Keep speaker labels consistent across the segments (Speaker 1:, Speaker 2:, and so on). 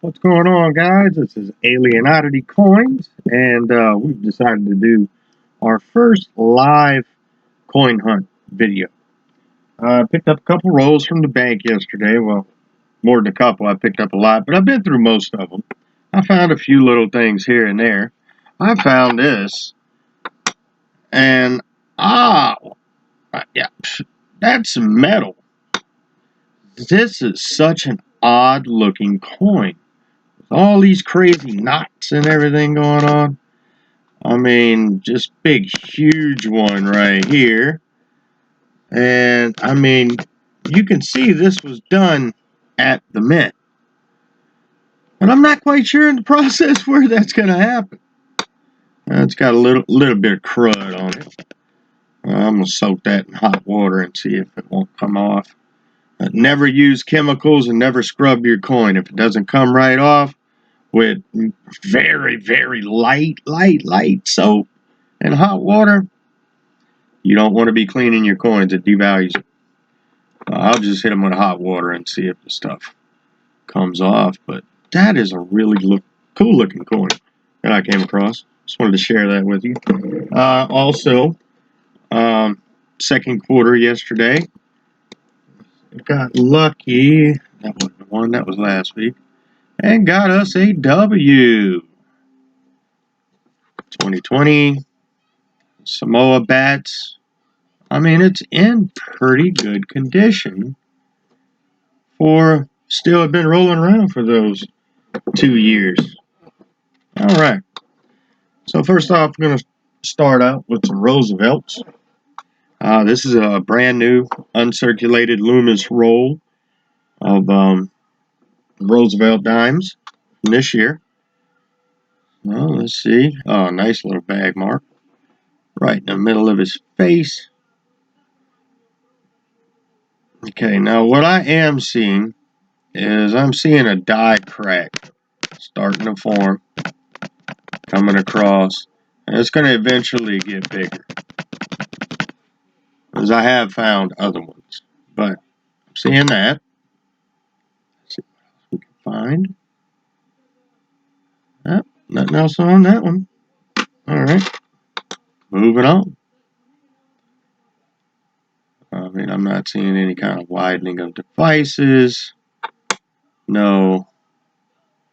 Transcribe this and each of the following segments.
Speaker 1: What's going on, guys? This is Alien Oddity Coins, and we've decided to do our first live coin hunt video. I picked up a couple rolls from the bank yesterday. Well, more than a couple. I picked up a lot, but I've been through most of them. I found a few little things here and there. I found this, and yeah, that's metal. This is such an odd-looking coin. All these crazy knots and everything going on. I mean, just big, huge one right here. And, I mean, you can see this was done at the mint. And I'm not quite sure in the process where that's going to happen. It's got a little bit of crud on it. I'm going to soak that in hot water and see if it won't come off. Never use chemicals and never scrub your coin. If it doesn't come right off, with very, very light soap and hot water, you don't want to be cleaning your coins. It devalues it. I'll just hit them with hot water and see if the stuff comes off. But that is a really cool looking coin that I came across. Just wanted to share that with you. Also, second quarter yesterday, got lucky. That wasn't the one, that was last week. And got us a W. 2020 Samoa bats. I mean, it's in pretty good condition for still have been rolling around for those 2 years. All right. So first off, I'm going to start out with some Roosevelts. This is a brand new uncirculated Loomis roll of Roosevelt dimes from this year. Well, let's see. Oh, nice little bag mark right in the middle of his face. Okay, now what I am seeing is I'm seeing a die crack starting to form, coming across, and it's going to eventually get bigger, as I have found other ones, but I'm seeing that. Let's see what else we can find. Nothing else on that one. Alright, moving on. I mean, I'm not seeing any kind of widening of devices, no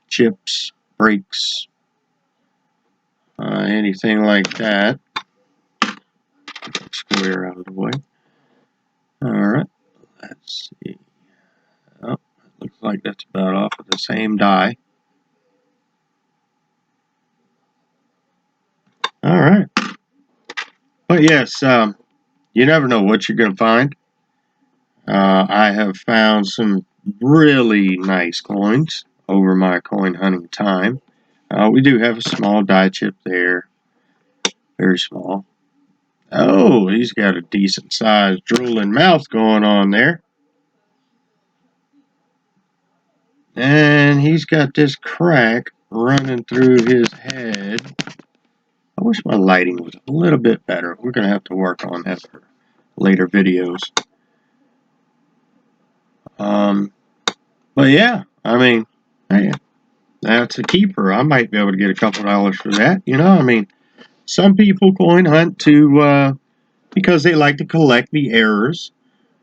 Speaker 1: chips, breaks, anything like that. Square out of the way. Alright, let's see. Oh, looks like that's about off of the same die. Alright. But yes, you never know what you're going to find. I have found some really nice coins over my coin hunting time. We do have a small die chip there. Very small. Oh, he's got a decent sized drooling mouth going on there. And he's got this crack running through his head. I wish my lighting was a little bit better. We're going to have to work on that for later videos. But yeah, I mean, hey, that's a keeper. I might be able to get a couple dollars for that. You know, I mean, some people coin hunt to because they like to collect the errors.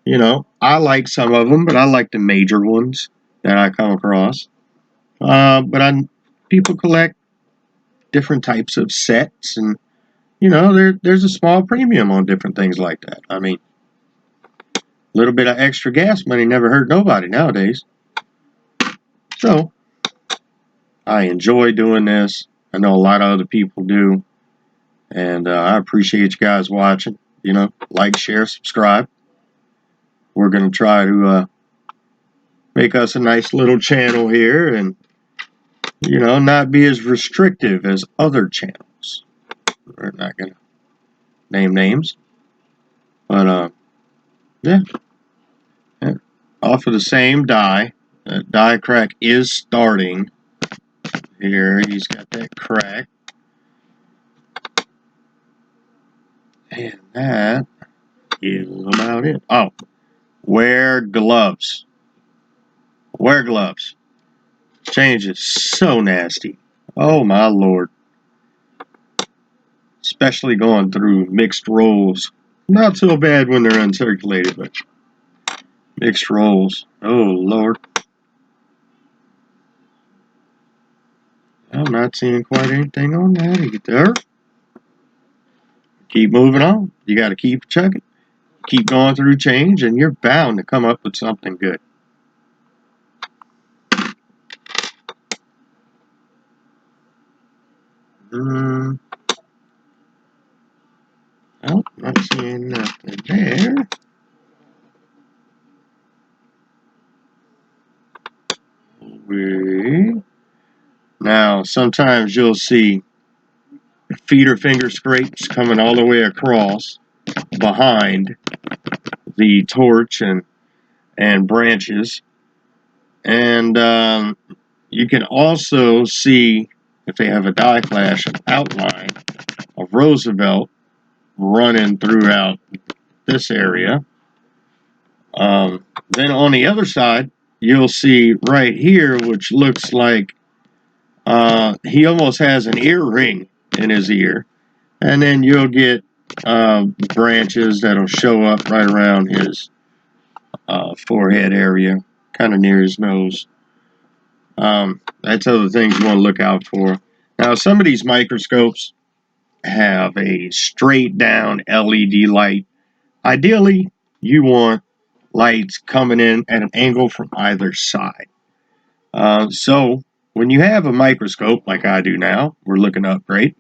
Speaker 1: You know, I like some of them, but I like the major ones that I come across. People collect different types of sets, and you know, there's a small premium on different things like that. I mean, a little bit of extra gas money never hurt nobody nowadays. So, I enjoy doing this. I know a lot of other people do. And I appreciate you guys watching. You know, like, share, subscribe. We're going to try to make us a nice little channel here and, you know, not be as restrictive as other channels. We're not going to name names. But, yeah. Off of the same die. That die crack is starting. Here, he's got that crack. And that is about it. Oh, wear gloves. Wear gloves. Change is so nasty. Oh my lord. Especially going through mixed rolls. Not so bad when they're uncirculated, but mixed rolls. Oh lord. I'm not seeing quite anything on that either. Keep moving on. You got to keep chugging. Keep going through change, and you're bound to come up with something good. Oh, not seeing nothing there. Now, sometimes you'll see feeder finger scrapes coming all the way across behind the torch and branches. And you can also see, if they have a die flash, an outline of Roosevelt running throughout this area. Then on the other side, you'll see right here, which looks like he almost has an earring in his ear. And then you'll get branches that'll show up right around his forehead area, kind of near his nose. That's other things you want to look out for. Now, some of these microscopes have a straight down LED light. Ideally, you want lights coming in at an angle from either side. So when you have a microscope like I do now, we're looking up great.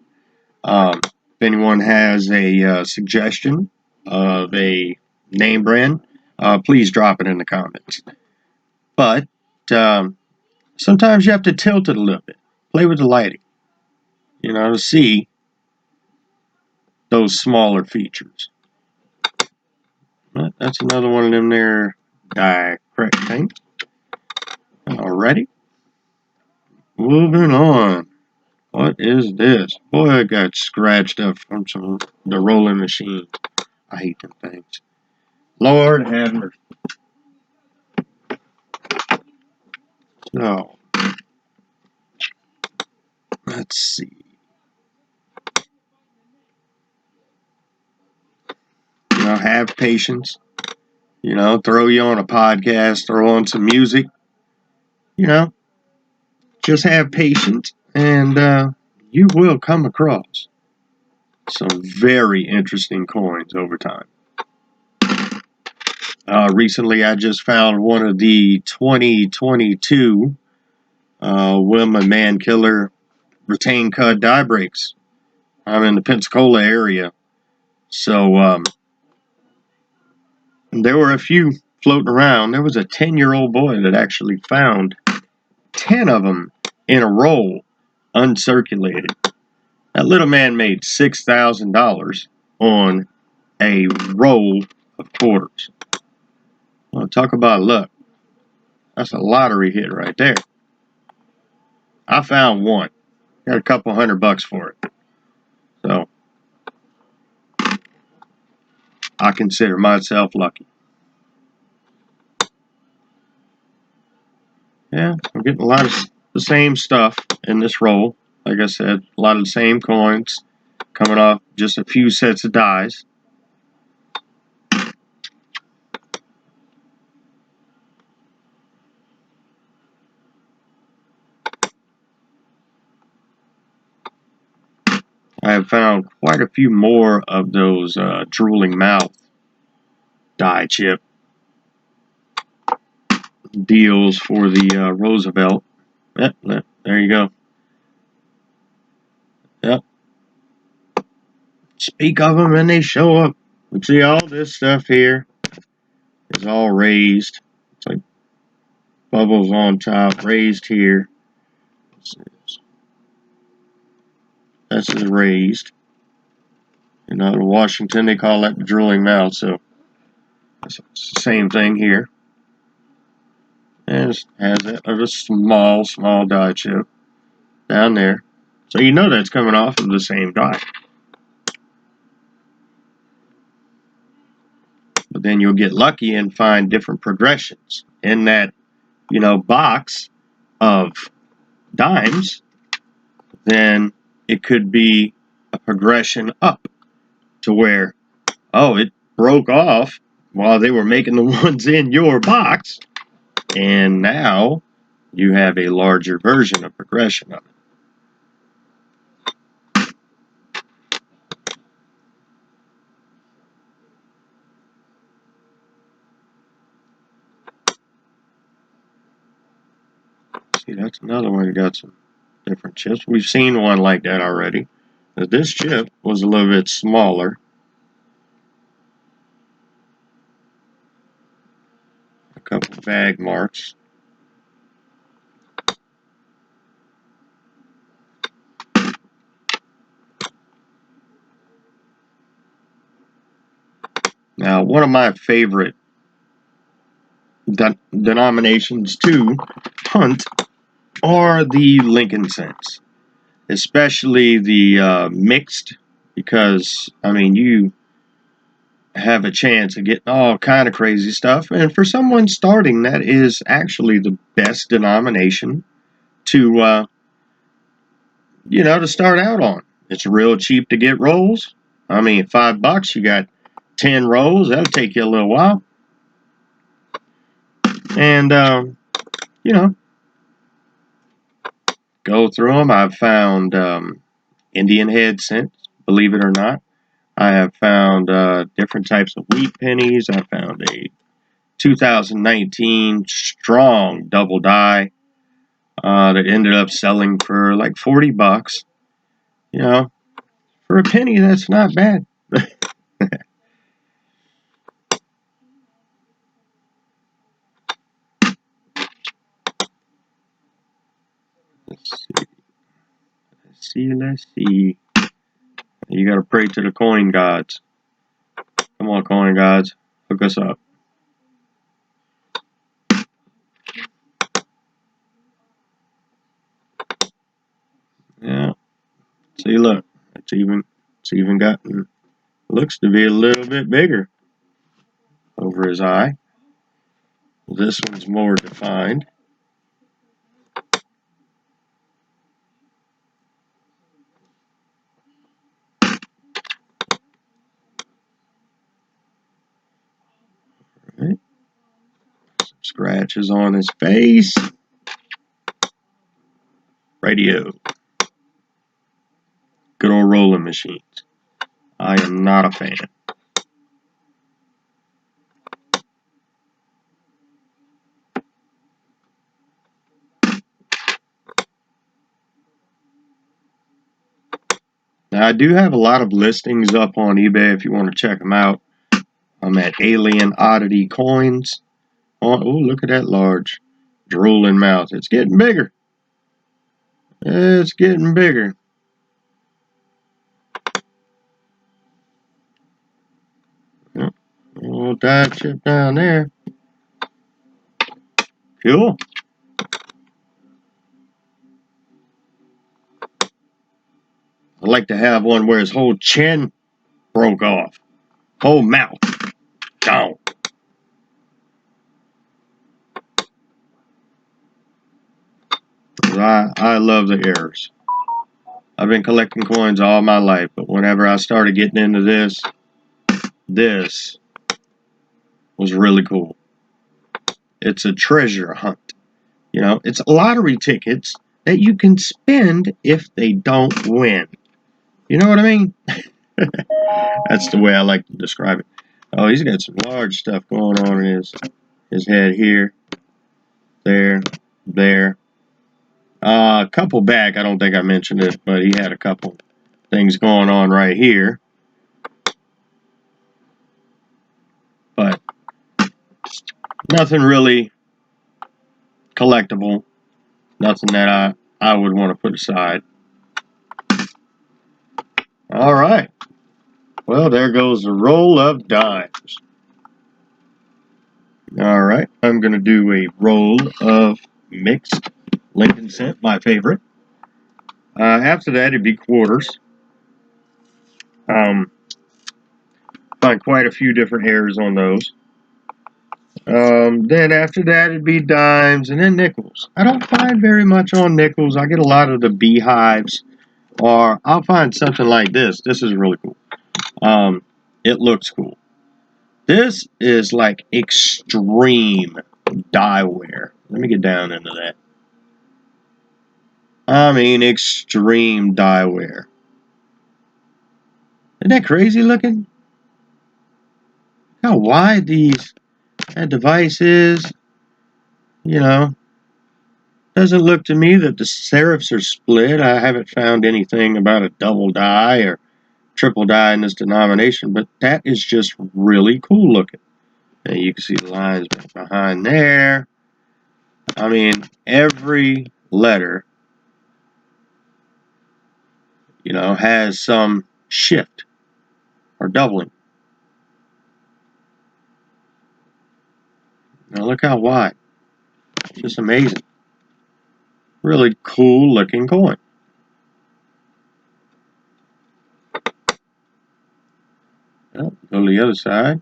Speaker 1: If anyone has a suggestion of a name brand, please drop it in the comments. But sometimes you have to tilt it a little bit, play with the lighting, to see those smaller features. But that's another one of them there correct things. Alrighty. Moving on. What is this? Boy, I got scratched up from the rolling machine. I hate them things. Lord have mercy. So, let's see. Have patience. Throw you on a podcast, throw on some music. Just have patience, and you will come across some very interesting coins over time. Recently, I just found one of the 2022 Wilma Man Killer retained cud die breaks. I'm in the Pensacola area, so there were a few floating around. There was a 10-year-old boy that actually found 10 of them in a roll, uncirculated. That little man made $6,000 on a roll of quarters. Well, talk about luck. That's a lottery hit right there. I found one. Got a couple $100 for it. So, I consider myself lucky. Yeah, I'm getting a lot of the same stuff in this roll. Like I said, a lot of the same coins coming off just a few sets of dies. I have found quite a few more of those drooling mouth die chip deals for the Roosevelt. Yep, there you go. Yep. Speak of them and they show up. You see all this stuff here is all raised. It's like bubbles on top, raised here. This is raised. In Washington, they call that the drooling mouth, so it's the same thing here. And it has a small die chip down there. So you know that's coming off of the same die. But then you'll get lucky and find different progressions in that, box. of dimes, then it could be a progression up to where, oh, it broke off while they were making the ones in your box, and now you have a larger version of progression of it. See, that's another one that got some different chips. We've seen one like that already. This chip was a little bit smaller. A couple bag marks. Now, one of my favorite denominations to hunt are the Lincoln cents, especially the mixed, because I mean you have a chance of getting all kind of crazy stuff, and for someone starting, that is actually the best denomination to to start out on. It's real cheap to get rolls. I mean, $5, you got 10 rolls. That'll take you a little while, and you know, go through them. I've found Indian head scents, believe it or not. I have found different types of wheat pennies. I found a 2019 strong double dye that ended up selling for like $40. You know, for a penny, that's not bad. Let's see. Let's see. You gotta pray to the coin gods. Come on, coin gods, hook us up. Yeah. See, look, it's even gotten, looks to be a little bit bigger over his eye. This one's more defined. Right. Some scratches on his face. Radio. Good old rolling machines. I am not a fan. Now, I do have a lot of listings up on eBay if you want to check them out. I'm at Alien Oddity Coins. Oh, look at that large drooling mouth. It's getting bigger. It's getting bigger. Yep. A little dive chip down there. Cool. I'd like to have one where his whole chin broke off. Whole mouth. Gone. I love the errors. I've been collecting coins all my life, but whenever I started getting into this was really cool. It's a treasure hunt. You know, it's lottery tickets that you can spend if they don't win. You know what I mean? That's the way I like to describe it. Oh, he's got some large stuff going on in his head here, there, there. A couple back, I don't think I mentioned it, but he had a couple things going on right here. But nothing really collectible. Nothing that I would want to put aside. All right. Well, there goes a roll of dimes. All right. I'm going to do a roll of mixed Lincoln cent, my favorite. After that, it'd be quarters. Find quite a few different errors on those. Then after that, it'd be dimes and then nickels. I don't find very much on nickels. I get a lot of the beehives, or I'll find something like this. This is really cool. It looks cool. This is like extreme dye wear. Let me get down into that. I mean, extreme dye wear. Isn't that crazy looking? How wide that device is. You know, doesn't look to me that the serifs are split. I haven't found anything about a double dye or triple dye in this denomination, but that is just really cool looking. And you can see the lines behind there. I mean, every letter, has some shift or doubling. Now look how wide. It's just amazing. Really cool looking coin. Well, go to the other side.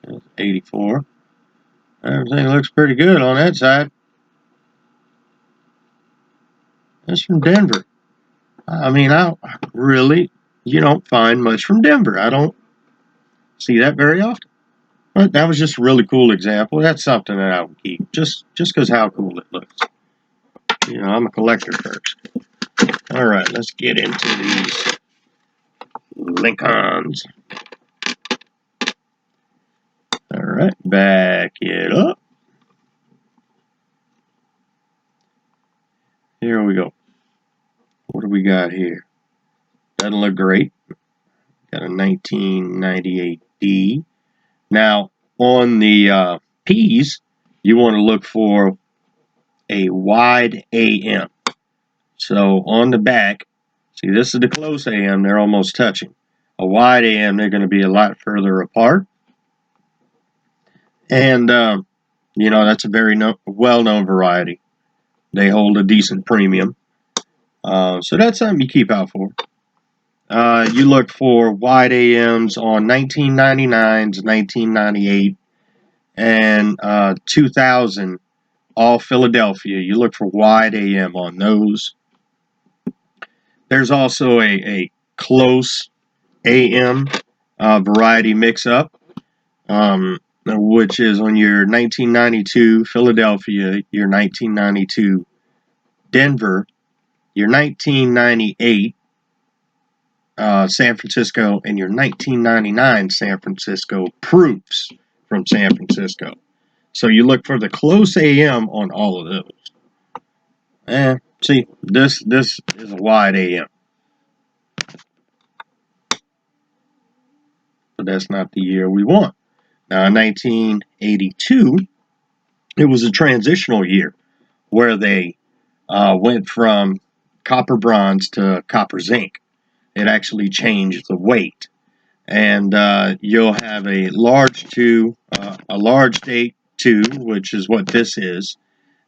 Speaker 1: That's 84. Everything looks pretty good on that side. That's from Denver. I mean, you don't find much from Denver. I don't see that very often. But that was just a really cool example. That's something that I would keep, just because how cool it looks. I'm a collector first. All right, let's get into these Lincolns. All right, back it up. Here we go. What do we got here? Doesn't look great. Got a 1998D. Now, on the P's, you want to look for a wide AM. So on the back, see, this is the close AM. They're almost touching. A wide AM, they're going to be a lot further apart. And, that's a very well-known variety. They hold a decent premium. So that's something you keep out for. You look for wide AMs on 1999s, 1998, and 2000, all Philadelphia. You look for wide AM on those. There's also a close AM variety mix-up, which is on your 1992 Philadelphia, your 1992 Denver, your 1998 San Francisco, and your 1999 San Francisco proofs from San Francisco. So you look for the close AM on all of those. See, this is a wide AM. But that's not the year we want. Now, in 1982, it was a transitional year where they went from copper bronze to copper zinc. It actually changed the weight. And you'll have a large date 2, which is what this is.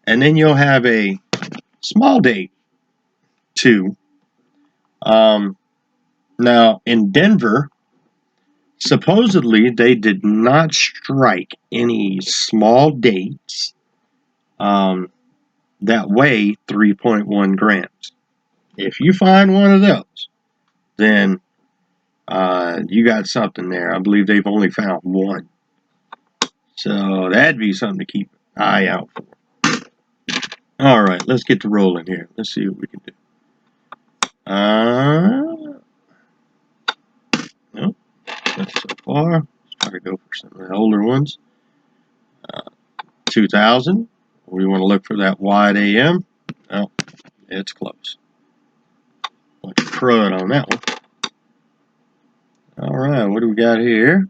Speaker 1: And then you'll have a small date 2. Now, in Denver, supposedly they did not strike any small dates that weigh 3.1 grams. If you find one of those, then you got something there. I believe they've only found one. So that'd be something to keep an eye out for. All right, let's get to rolling here. Let's see what we can do. Nope, that's so far. Let's try to go for some of the older ones. 2000. We want to look for that wide AM. Oh, it's close. Bunch of crud on that one. All right, what do we got here?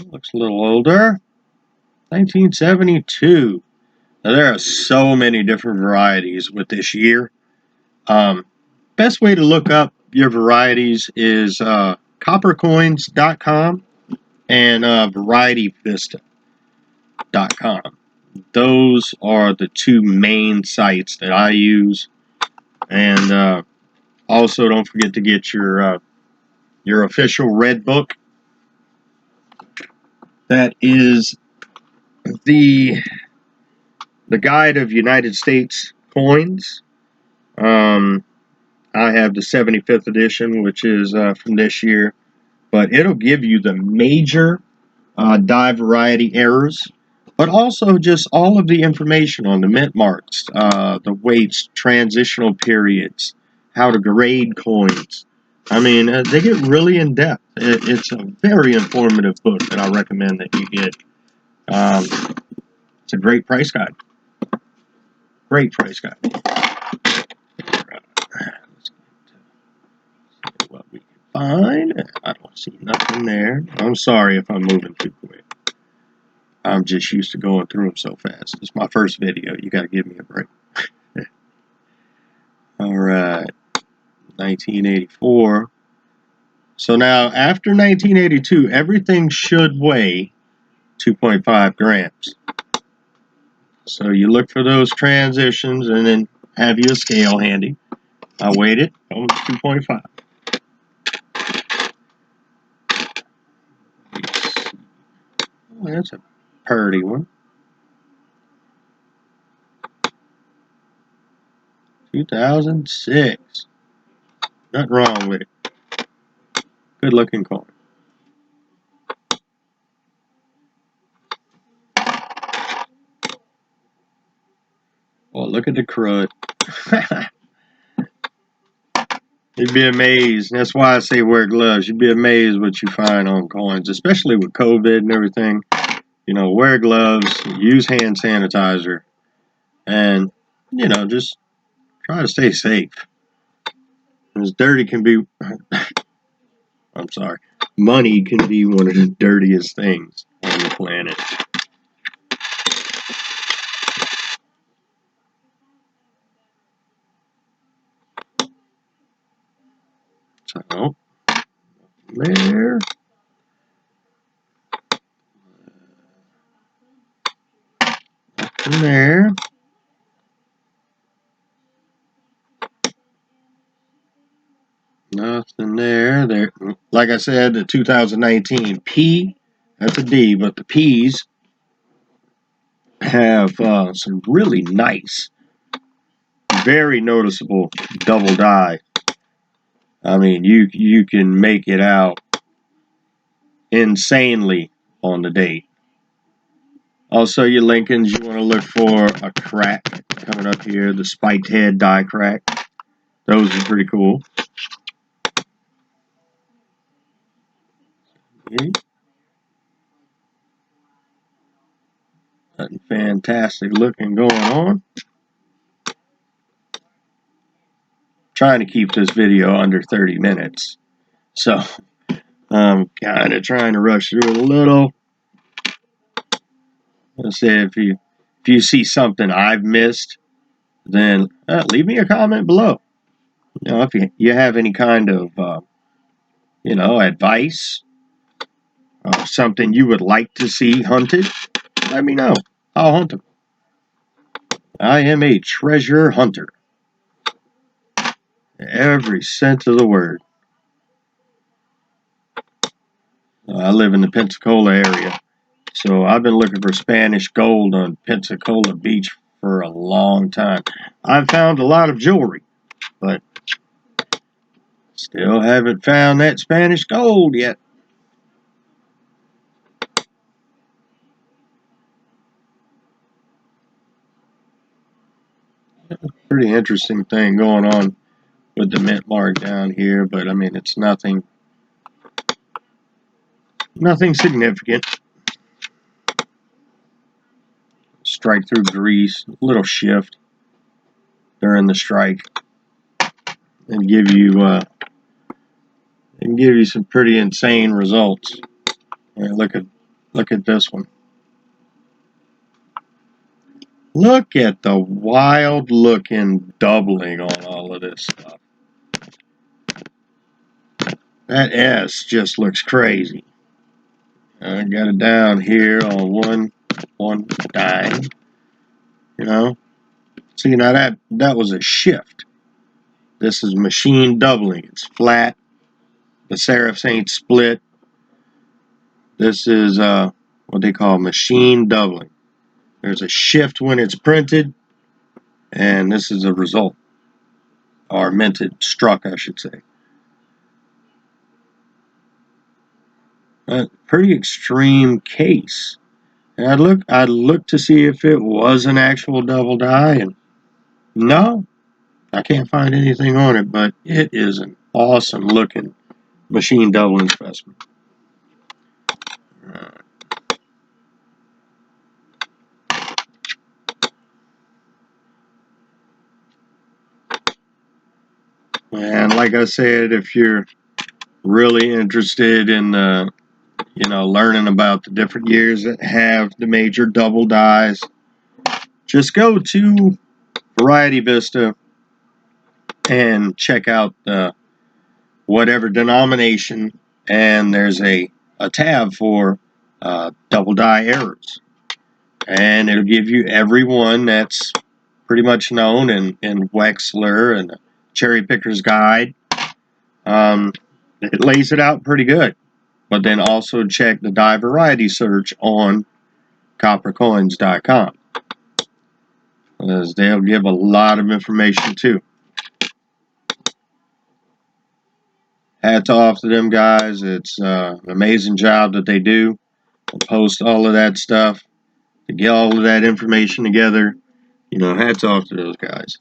Speaker 1: Looks a little older. 1972. Now, there are so many different varieties with this year. Best way to look up your varieties is coppercoins.com and varietyvista.com. Those are the two main sites that I use. And also, don't forget to get your official red book. That is the Guide of United States Coins. I have the 75th edition, which is from this year, but it'll give you the major die variety errors, but also just all of the information on the mint marks, the weights, transitional periods, how to grade coins. I mean, they get really in depth. It's a very informative book that I recommend that you get. It's a great price guide. Great price guide. Let's see what we can find. I don't see nothing there. I'm sorry if I'm moving too quick. I'm just used to going through them so fast. It's my first video. You got to give me a break. All right. 1984. So now, after 1982, everything should weigh 2.5 grams. So you look for those transitions and then have you a scale handy. I weighed it. Oh, 2.5. Oh, that's a purty one. 2006. Nothing wrong with it. Good looking coin. Oh, look at the crud. You'd be amazed. That's why I say wear gloves. You'd be amazed what you find on coins, especially with COVID and everything. You know, wear gloves, use hand sanitizer, and, you know, just try to stay safe. As dirty can be, I'm sorry, money can be one of the dirtiest things on the planet. So, there. And there. Nothing there. There. Like I said, the 2019 P, that's a D, but the P's have some really nice, very noticeable double die. I mean, you can make it out insanely on the date. Also, your Lincolns, you want to look for a crack coming up here, the spiked head die crack. Those are pretty cool. Okay. Nothing fantastic looking going on. Trying to keep this video under 30 minutes. So, I'm kind of trying to rush through it a little. Let's say if you see something I've missed, then leave me a comment below. You know, if you have any kind of advice, something you would like to see hunted, let me know. I'll hunt them. I am a treasure hunter. Every sense of the word. I live in the Pensacola area, so I've been looking for Spanish gold on Pensacola Beach for a long time. I've found a lot of jewelry, but still haven't found that Spanish gold yet. Pretty interesting thing going on with the mint mark down here, but I mean, it's nothing significant. Strike through grease, little shift during the strike, and give you some pretty insane results. Right, look at this one. Look at the wild looking doubling on all of this stuff. That S just looks crazy. I got it down here on one dime. You know, see now that was a shift. This is machine doubling. It's flat. The serifs ain't split. This is what they call machine doubling. There's a shift when it's printed, and this is a result, or minted, struck, I should say. A pretty extreme case. And I'd look to see if it was an actual double die, and no, I can't find anything on it, but it is an awesome looking machine doubling specimen. And like I said, if you're really interested in learning about the different years that have the major double dies, just go to Variety Vista and check out whatever denomination, and there's a tab for double die errors, and it'll give you every one that's pretty much known in Wexler and Cherry Picker's Guide. It lays it out pretty good. But then also check the die variety search on coppercoins.com, because they'll give a lot of information too. Hats off to them guys. It's an amazing job that they do to post all of that stuff, to get all of that information together. Hats off to those guys.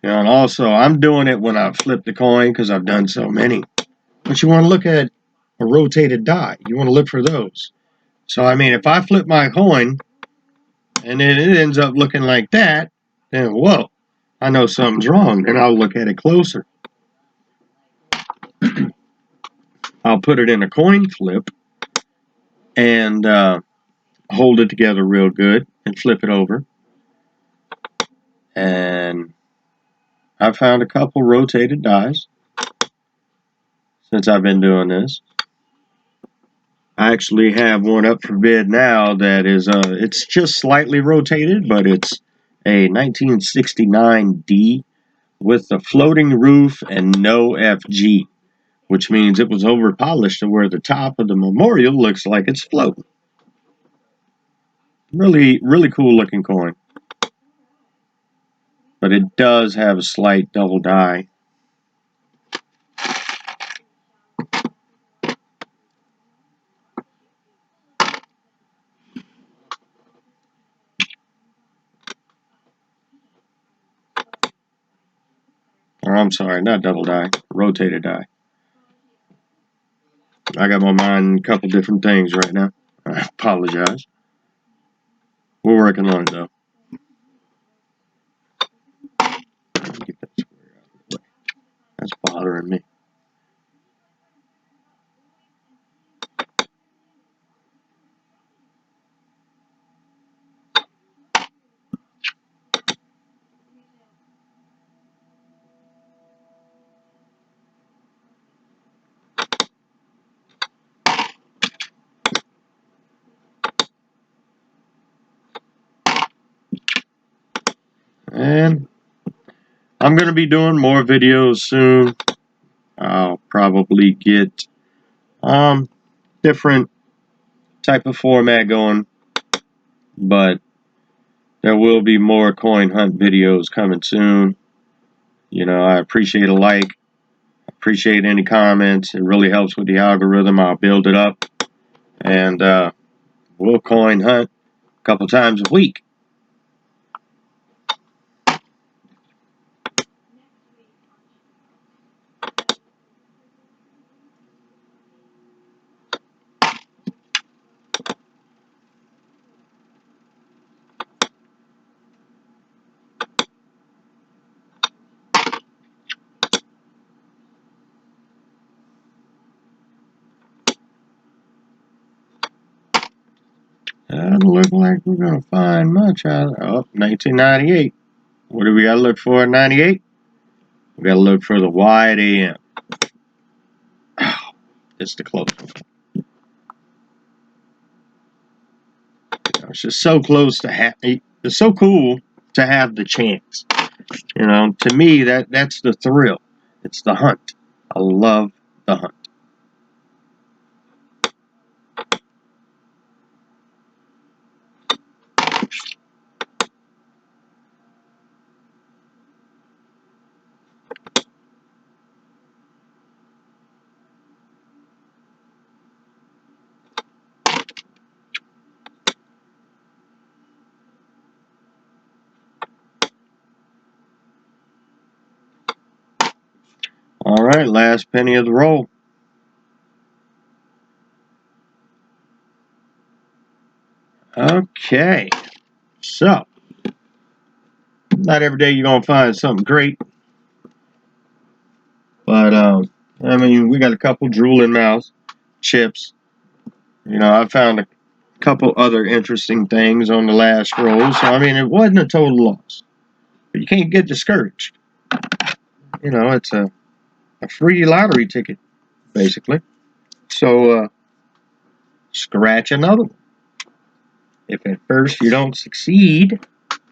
Speaker 1: And also, I'm doing it when I flip the coin because I've done so many. But you want to look at a rotated die. You want to look for those. So, I mean, if I flip my coin and then it ends up looking like that, then whoa, I know something's wrong. Then I'll look at it closer. I'll put it in a coin flip and hold it together real good and flip it over. And I've found a couple rotated dies since I've been doing this. I actually have one up for bid now that is, it's just slightly rotated, but it's a 1969D with a floating roof and no FG, which means it was over polished to where the top of the memorial looks like it's floating. Really, really cool looking coin. But it does have a slight double die. Or I'm sorry, not double die, rotated die. I got my mind a couple different things right now. I apologize. We're working on it though. Get that square out of the way. That's bothering me. And I'm going to be doing more videos soon. I'll probably get different type of format going, but there will be more coin hunt videos coming soon. I appreciate a like, appreciate any comments. It really helps with the algorithm. I'll build it up, and we'll coin hunt a couple times a week. Doesn't look like we're going to find much out of it. Oh, 1998. What do we got to look for in 98? We got to look for the wide AM. Oh, it's the close one. It's just so close to it's so cool to have the chance. You know, to me, that's the thrill. It's the hunt. I love the hunt. All right, last penny of the roll. Okay, so not every day you're gonna find something great, but I mean, we got a couple drooling mouths, chips. You know, I found a couple other interesting things on the last roll, so I mean, it wasn't a total loss. But you can't get discouraged. You know, it's a free lottery ticket, basically. So scratch another one. If at first you don't succeed,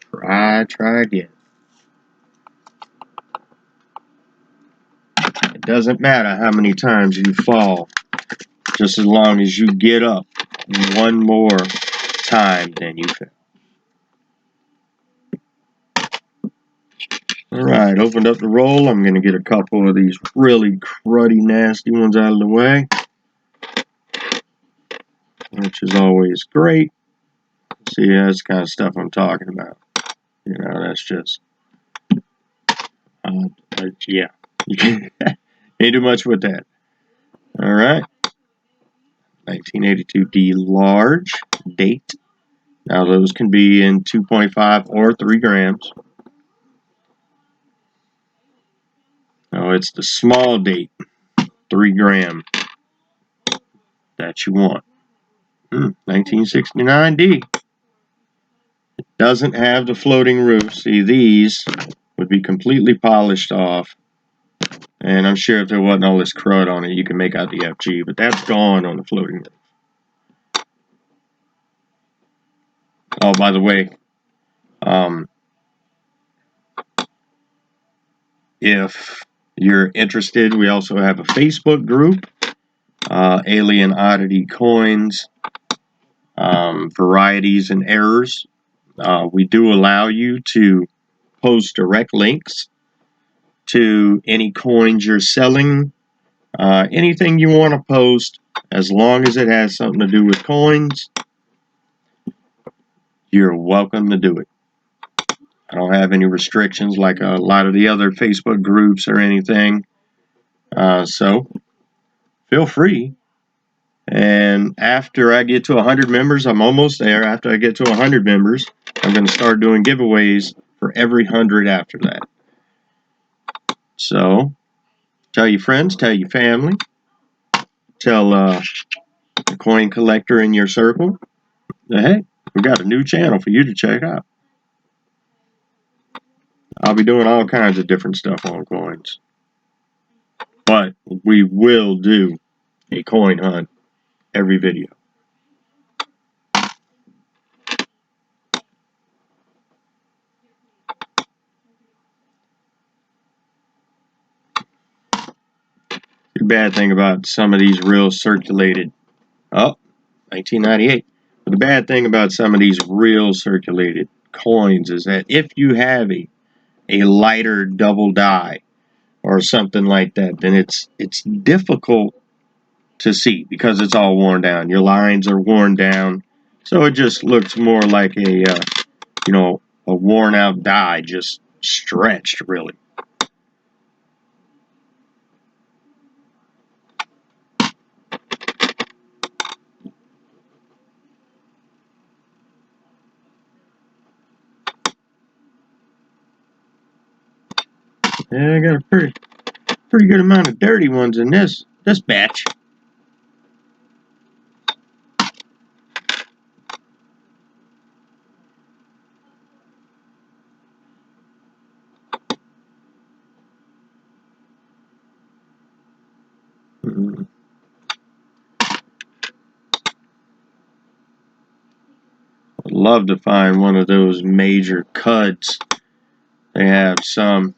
Speaker 1: try again. It doesn't matter how many times you fall, just as long as you get up one more time than you fell. Alright, opened up the roll. I'm going to get a couple of these really cruddy, nasty ones out of the way, which is always great. See, that's the kind of stuff I'm talking about. You know, that's just, yeah. You can't do much with that. Alright. 1982D large date. Now those can be in 2.5 or 3 grams. No, it's the small date, 3 gram, that you want. 1969D. It doesn't have the floating roof. See, these would be completely polished off. And I'm sure if there wasn't all this crud on it, you can make out the FG, but that's gone on the floating roof. Oh, by the way, if you're interested, we also have a Facebook group, Alien Oddity Coins, Varieties and Errors. We do allow you to post direct links to any coins you're selling, anything you want to post, as long as it has something to do with coins, you're welcome to do it. I don't have any restrictions like a lot of the other Facebook groups or anything. So feel free. And after I get to 100 members, I'm almost there. After I get to 100 members, I'm going to start doing giveaways for every 100 after that. So tell your friends, tell your family, tell the coin collector in your circle that, hey, we got a new channel for you to check out. I'll be doing all kinds of different stuff on coins. But we will do a coin hunt every video. The bad thing about some of these real circulated, 1998. But the bad thing about some of these real circulated coins is that if you have a lighter double die or something like that, then it's difficult to see because it's all worn down. Your lines are worn down, so it just looks more like a a worn out die, just stretched really. Yeah, I got a pretty good amount of dirty ones in this batch. love to find one of those major cuds. They have some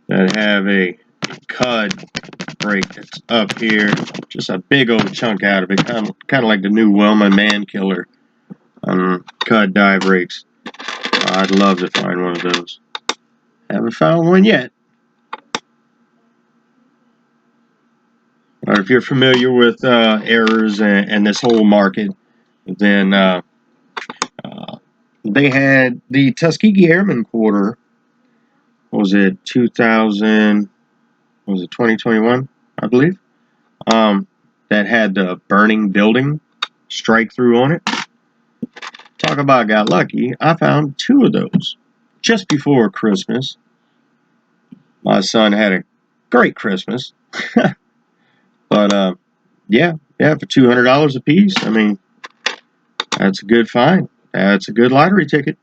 Speaker 1: that have a cud break that's up here, just a big old chunk out of it, kind of like the new Wilma Man Killer cud die breaks. I'd love to find one of those. Haven't found one yet. Or if you're familiar with errors and this whole market, then they had the Tuskegee Airman Quarter. What was it, 2000? Was it 2021? I believe. That had the burning building strike through on it. Talk about got lucky. I found 2 of those just before Christmas. My son had a great Christmas. But yeah, for $200 a piece. I mean, that's a good find. That's a good lottery ticket.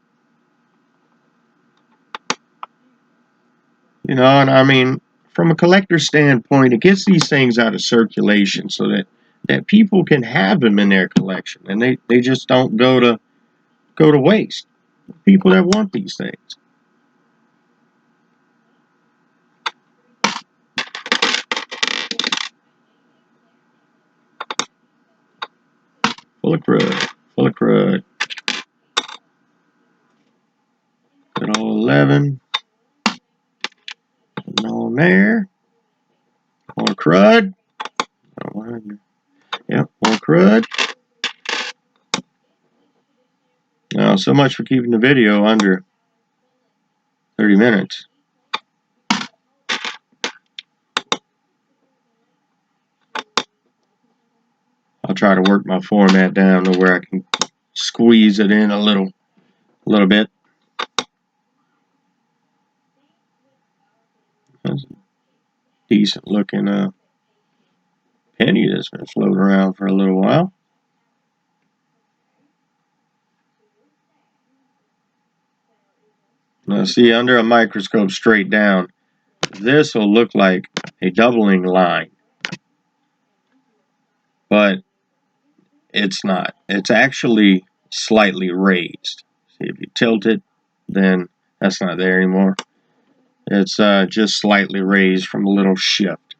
Speaker 1: You know, and I mean, from a collector standpoint, it gets these things out of circulation so that people can have them in their collection, and they just don't go to waste. People that want these things. Full of crud. Full of crud. Good old 11. Putting on there. More crud. Yep, more crud. Now, so much for keeping the video under 30 minutes. I'll try to work my format down to where I can squeeze it in a little bit. That's a decent looking penny that's been floating around for a little while. Now see, under a microscope straight down, this will look like a doubling line. But it's not. It's actually slightly raised. See, if you tilt it, then that's not there anymore. It's just slightly raised from a little shift.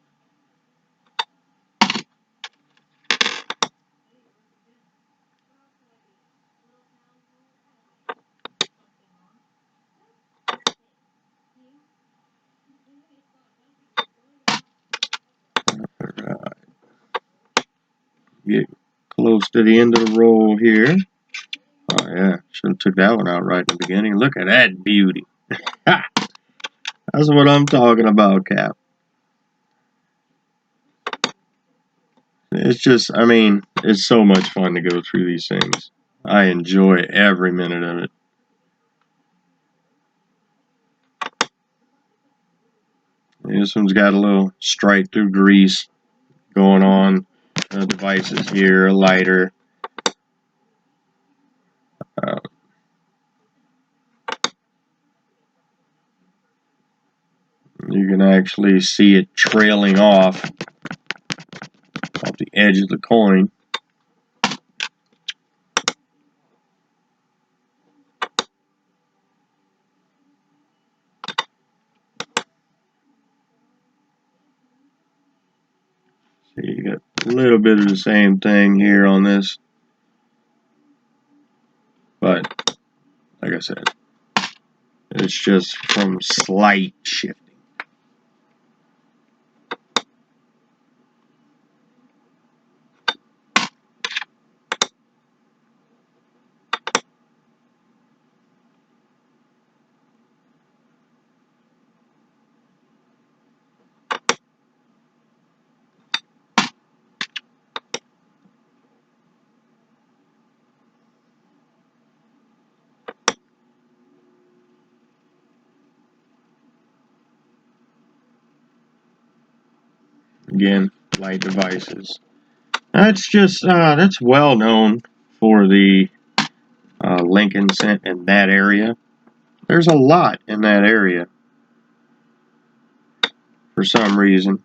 Speaker 1: Alright. Get close to the end of the roll here. Oh yeah, should have took that one out right in the beginning. Look at that beauty. That's what I'm talking about, Cap. It's just, I mean, it's so much fun to go through these things. I enjoy every minute of it. This one's got a little strike through grease going on. Devices here, a lighter. You can actually see it trailing off the edge of the coin. So you got a little bit of the same thing here on this. But, like I said, it's just from slight shifting. Again, light devices. That's just, that's well known for the Lincoln scent in that area. There's a lot in that area for some reason,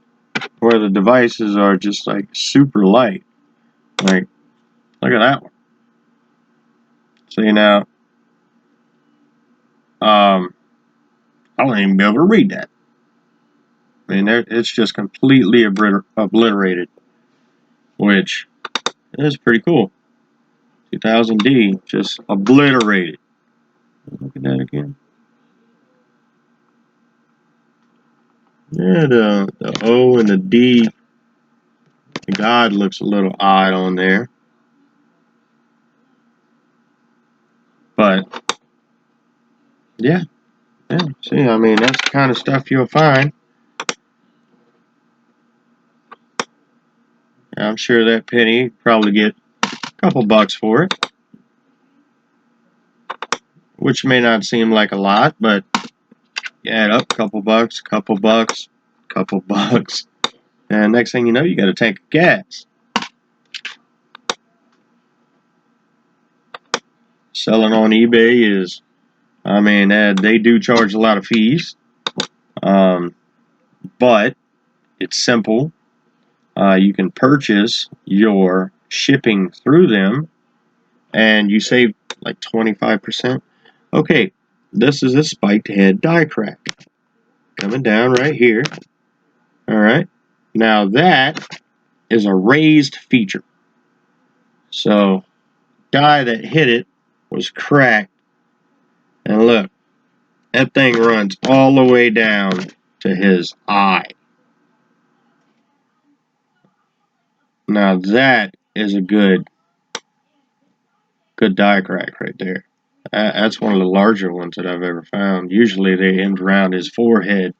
Speaker 1: where the devices are just like super light. Like, look at that one. See now, I don't even be able to read that. I mean, it's just completely obliterated, which is pretty cool. 2000D, just obliterated. Look at that again. Yeah, the O and the D, the God looks a little odd on there. But, yeah. See, I mean, that's the kind of stuff you'll find. I'm sure that penny probably get a couple bucks for it, which may not seem like a lot, but you add up a couple bucks, couple bucks, couple bucks, and next thing you know, you got a tank of gas. Selling on eBay is, I mean, they do charge a lot of fees, but it's simple. You can purchase your shipping through them, and you save like 25%. Okay, this is a spiked head die crack coming down right here. All right, now that is a raised feature. So, guy that hit it was cracked, and look, that thing runs all the way down to his eye. Now that is a good die crack right there. That's one of the larger ones that I've ever found. Usually they end around his forehead,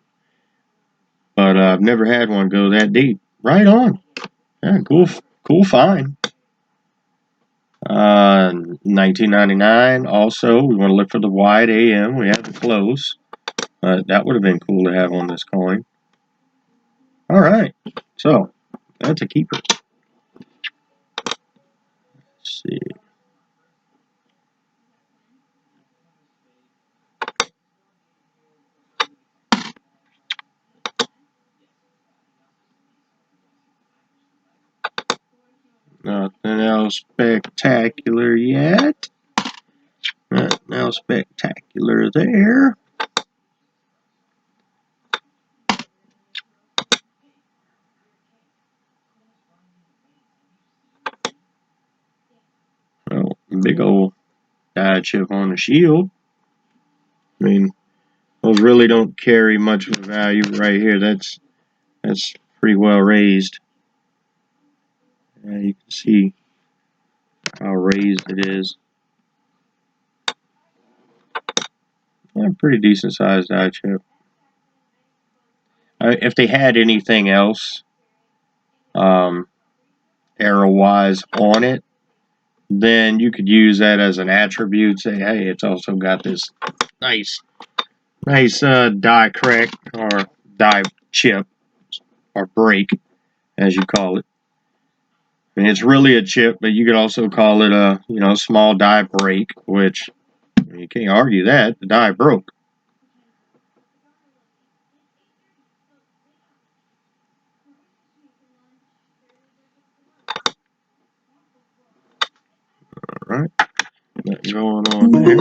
Speaker 1: but I've never had one go that deep. Right on. Yeah, cool find. 1999. Also, we want to look for the wide AM. We have the close. That would have been cool to have on this coin. All right, so that's a keeper. Let's see. Nothing else spectacular yet. Nothing else spectacular there. Oh, big old die chip on the shield. I mean, those really don't carry much of a value right here. That's pretty well raised. You can see how raised it is. Pretty decent sized die chip. If they had anything else, arrow-wise on it, then you could use that as an attribute. Say, hey, it's also got this nice die crack or die chip or break, as you call it. I mean, it's really a chip, but you could also call it a small die break, which you can't argue that the die broke. All right, nothing going on there.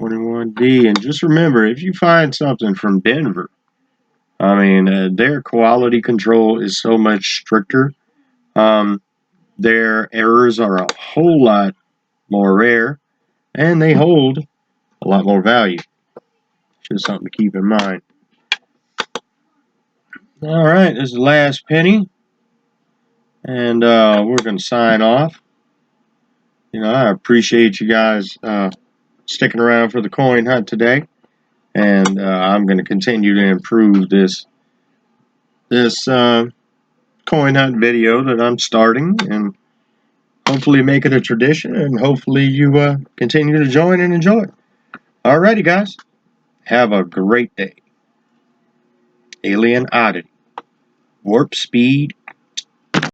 Speaker 1: 21D, and just remember, if you find something from Denver, I mean, their quality control is so much stricter. Their errors are a whole lot more rare, and they hold a lot more value. Just something to keep in mind. All right, this is the last penny, and we're going to sign off. I appreciate you guys sticking around for the coin hunt today, and I'm going to continue to improve this coin hunt video that I'm starting, and hopefully make it a tradition, and hopefully you continue to join and enjoy. Alrighty, guys. Have a great day. Alien Oddity. Warp Speed